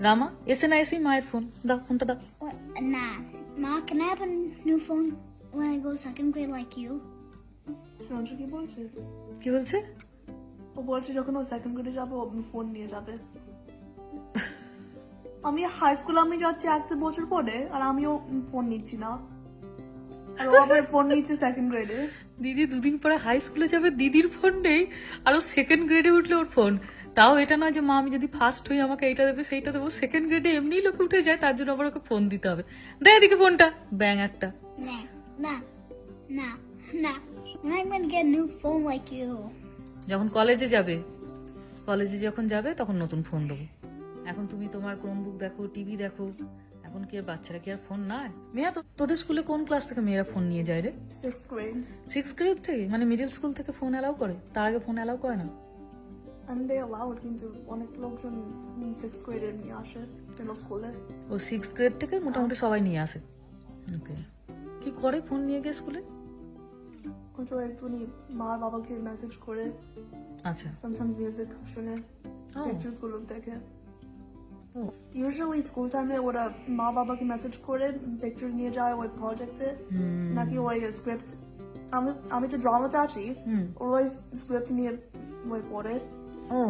রামা এসে না এসে মায়ের ফোন দাও, ফোনটা দাও। What? Nah. Ma, can I have a new phone when I go second grade like you? Sanju কি বলছে? কি বলছে? ও বলছে যখন ও সেকেন্ড গ্রেডে যাবে ও ফোন নিয়ে যাবে। আমি হাই স্কুল আমি যাচ্ছি 1 বছর পরে আর আমিও ফোন নিচ্ছি না, আর ও আবার ফোন নিচ্ছে সেকেন্ড গ্রেডে। দিদি 2 দিন পরে হাই স্কুলে যাবে, দিদির ফোন নেই, আর ও সেকেন্ড গ্রেডে উঠলে ওর ফোন। তাও এটা নয় যে মা আমি যদি ফার্স্ট হই আমাকে এইটা দেবে সেইটা দেবো, সেকেন্ড গ্রেডে এমনি লোকে উঠে যায়, তার জন্য আবার ওকে ফোন দিতে হবে। দে এদিকে ফোনটা, ব্যাং একটা। Nah. Nah. Nah. Nah. When I'm gonna get a new phone like you? যখন কলেজে যাবে, কলেজে যখন যাবে তখন নতুন ফোন দেবো। এখন তুমি তোমার ক্রোমবুক দেখো, টিভি দেখো, এখন কি আর বাচ্চারা কি আর ফোন নাই? মেয়া তো তোদের স্কুলে কোন ক্লাস থেকে মেয়েরা ফোন নিয়ে যায় রে? 6th grade. 6th গ্রেড থেকে, মানে মিডল স্কুল থেকে ফোন অ্যালাউ করে, তার আগে ফোন অ্যালাউ করে না। And they allowed, কিন্তু অনেক লোকজন 6th গ্রেডে নিয়ে আসে মিডল স্কুলে। ও 6th গ্রেড থেকে মোটামুটি সবাই নিয়ে আসে। ওকে, কি করে ফোন নিয়ে গিয়ে স্কুলে? ওই তো একটুখানি মা বাবাকে মেসেজ করে, আচ্ছা, sometimes মিউজিক শুনে, ও পিকচার্স গুলো দেখে। ও ইউজুয়ালি স্কুল টাইমে ওরা মা বাবাকে মেসেজ করে পিকচার্স নিয়ে যায় ওই প্রজেক্টে, নাকি ওই স্ক্রিপ্ট। আমি তো ড্রামাতে আছি, ওই স্ক্রিপ্ট নিয়ে ওই পড়ে। ও